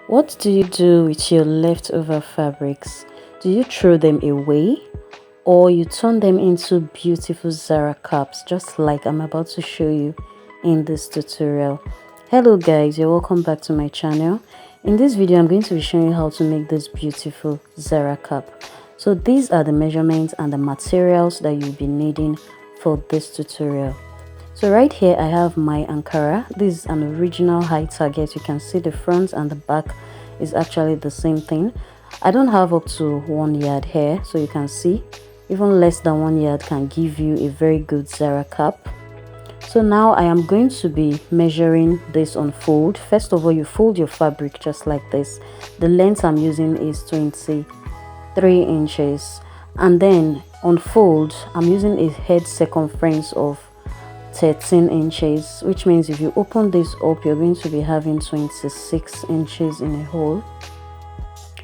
What do you do with your leftover fabrics? Do you throw them away or you turn them into beautiful Zara caps, just like I'm about to show you in this tutorial? Hello guys, you're welcome back to my channel. In this video I'm going to be showing you how to make this beautiful Zara cap. So these are the measurements and the materials that you'll be needing for this tutorial. So right here I have my Ankara. This is an original high target. You can see the front and the back is actually the same thing. I don't have up to 1 yard here, so you can see even less than 1 yard can give you a very good Zara cap. So now I am going to be measuring this on fold. First of all, you fold your fabric just like this. The length I'm using is 23 inches, and then on fold I'm using a head circumference of 13 inches, which means if you open this up you're going to be having 26 inches in a hole,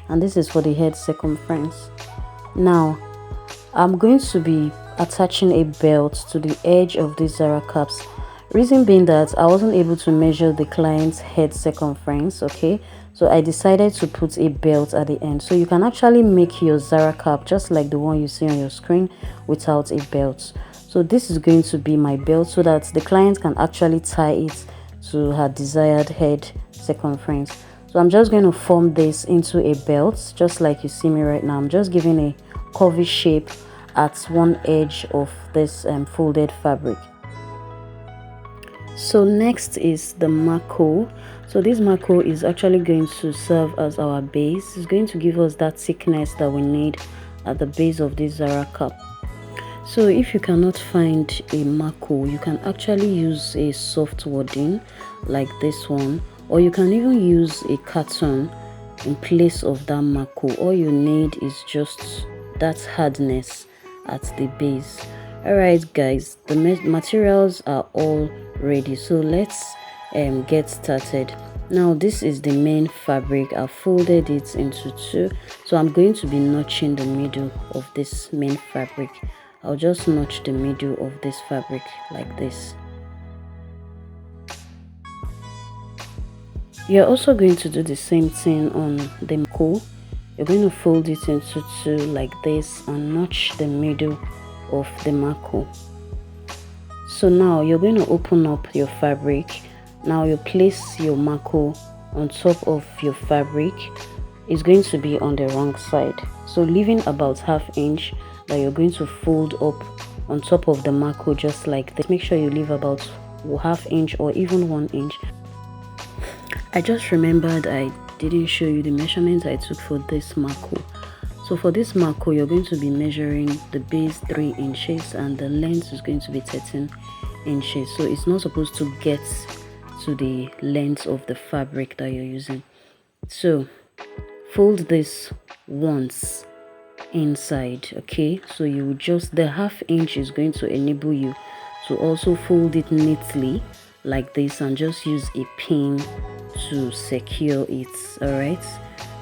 and this is for the head circumference. Now I'm going to be attaching a belt to the edge of these Zara caps, reason being that I wasn't able to measure the client's head circumference. Okay, so I decided to put a belt at the end, so you can actually make your Zara cap just like the one you see on your screen without a belt. So this is going to be my belt so that the client can actually tie it to her desired head circumference. So I'm just going to form this into a belt just like you see me right now. I'm just giving a curvy shape at one edge of this folded fabric. So next is the marco. So this marco is actually going to serve as our base. It's going to give us that thickness that we need at the base of this Zara cap. So if you cannot find a marco, you can actually use a soft wadding like this one, or you can even use a carton in place of that marco. All you need is just that hardness at the base. Alright guys, the materials are all ready, so let's get started. Now this is the main fabric. I folded it into two, so I'm going to be notching the middle of this main fabric. I'll just notch the middle of this fabric like this. You're also going to do the same thing on the marco. You're going to fold it into two like this and notch the middle of the marco. So now you're going to open up your fabric. Now you place your marco on top of your fabric. It's going to be on the wrong side, so leaving about ½ inch that you're going to fold up on top of the marco just like this. Make sure you leave about ½ inch or even 1 inch. I just remembered I didn't show you the measurements I took for this marco. So for this marco you're going to be measuring the base 3 inches and the length is going to be 13 inches. So it's not supposed to get to the length of the fabric that you're using. So fold this once inside. Okay, so you will just, the ½ inch is going to enable you to also fold it neatly like this and just use a pin to secure it. All right,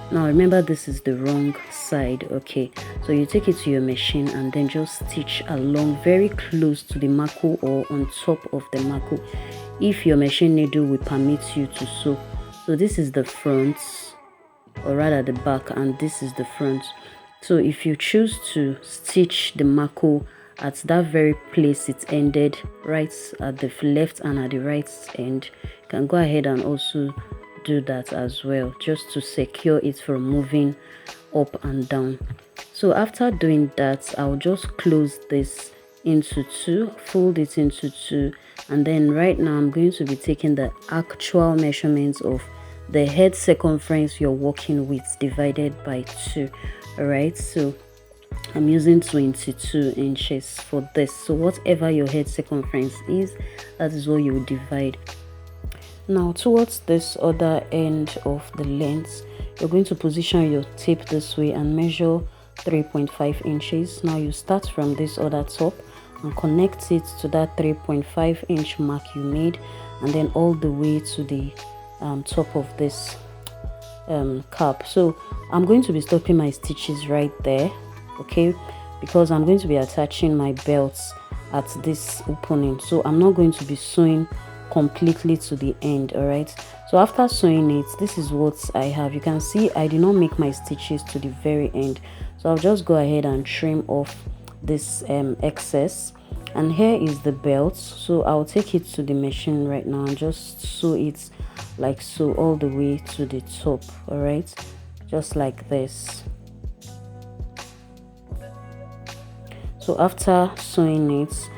now remember this is the wrong side. Okay, so you take it to your machine and then just stitch along very close to the marco or on top of the marco if your machine needle will permit you to sew. So this is the front, or rather the back, and this is the front. So if you choose to stitch the marco at that very place it ended, right at the left and at the right end, you can go ahead and also do that as well, just to secure it from moving up and down. So after doing that, I'll just close this into two, fold it into two, and then right now I'm going to be taking the actual measurements of the head circumference you're working with divided by 2. All right, so I'm using 22 inches for this. So whatever your head circumference is, that is what you will divide. Now towards this other end of the length, you're going to position your tape this way and measure 3.5 inches. Now you start from this other top and connect it to that 3.5 inch mark you made, and then all the way to the top of this cap. So I'm going to be stopping my stitches right there, okay, because I'm going to be attaching my belts at this opening. So I'm not going to be sewing completely to the end. All right, so after sewing it, this is what I have. You can see I did not make my stitches to the very end, so I'll just go ahead and trim off this excess. And here is the belt, so I'll take it to the machine right now and just sew it like so all the way to the top. All right, just like this. So after sewing it,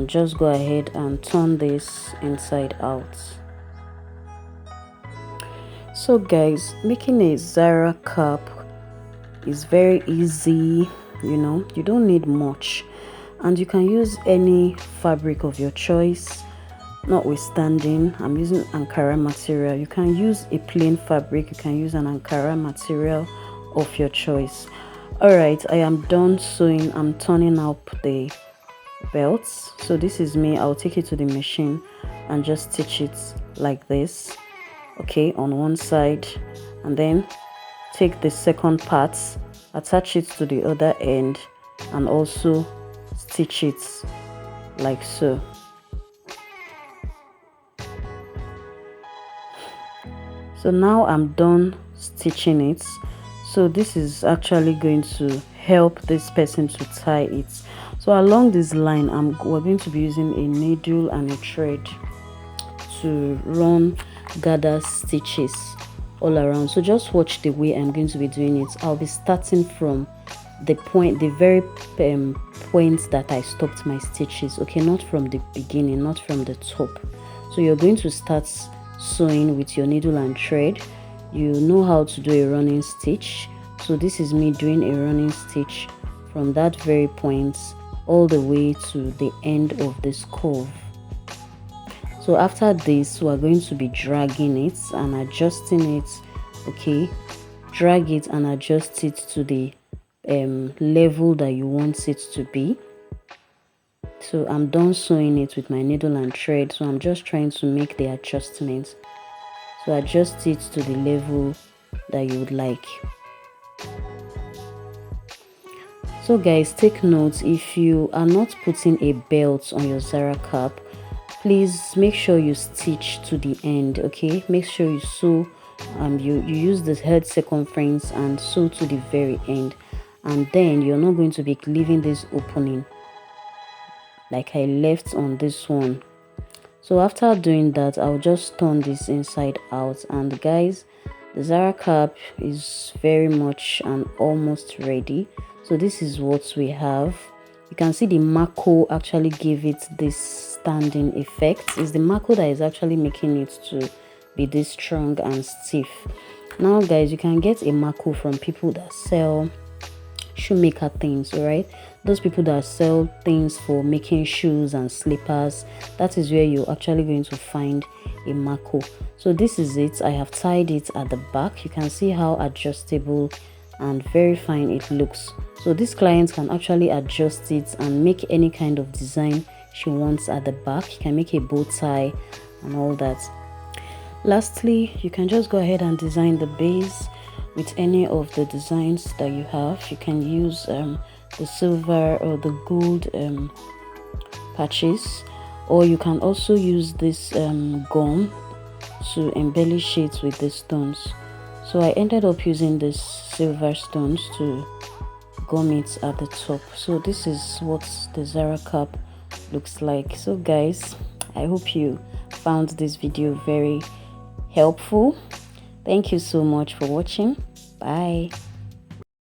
just go ahead and turn this inside out. So guys, making a Zara cap is very easy. You know, you don't need much, and you can use any fabric of your choice. Notwithstanding, I'm using Ankara material. You can use a plain fabric, you can use an Ankara material of your choice. All right, I am done sewing. I'm turning up the belts. So this is me. I'll take it to the machine and just stitch it like this, okay, on one side, and then take the second part, attach it to the other end, and also stitch it like so. So now I'm done stitching it. So this is actually going to help this person to tie it. So along this line, we're going to be using a needle and a thread to run gather stitches all around. So just watch the way I'm going to be doing it. I'll be starting from the very point that I stopped my stitches, okay, not from the beginning, not from the top. So you're going to start sewing with your needle and thread. You know how to do a running stitch, so this is me doing a running stitch from that very point all the way to the end of this curve. So after this, we're going to be dragging it and adjusting it, okay, drag it and adjust it to the level that you want it to be. So I'm done sewing it with my needle and thread, so I'm just trying to make the adjustments. So adjust it to the level that you would like. So guys, take note, if you are not putting a belt on your Zara cap, please make sure you stitch to the end, okay? Make sure you sew, you use the head circumference and sew to the very end, and then you're not going to be leaving this opening like I left on this one. So after doing that, I'll just turn this inside out, and guys, the Zara cap is very much and almost ready. So this is what we have. You can see the marco actually gave it this standing effect. It's the marco that is actually making it to be this strong and stiff. Now guys, you can get a marco from people that sell shoemaker things, all right? Those people that sell things for making shoes and slippers, that is where you're actually going to find a marco. So this is it. I have tied it at the back. You can see how adjustable and very fine it looks. So this client can actually adjust it and make any kind of design she wants at the back. You can make a bow tie and all that. Lastly, you can just go ahead and design the base with any of the designs that you have. You can use the silver or the gold patches, or you can also use this gum to embellish it with the stones. So I ended up using this silver stones to gum it at the top. So this is what the Zara cap looks like. So guys, I hope you found this video very helpful. Thank you so much for watching. Bye.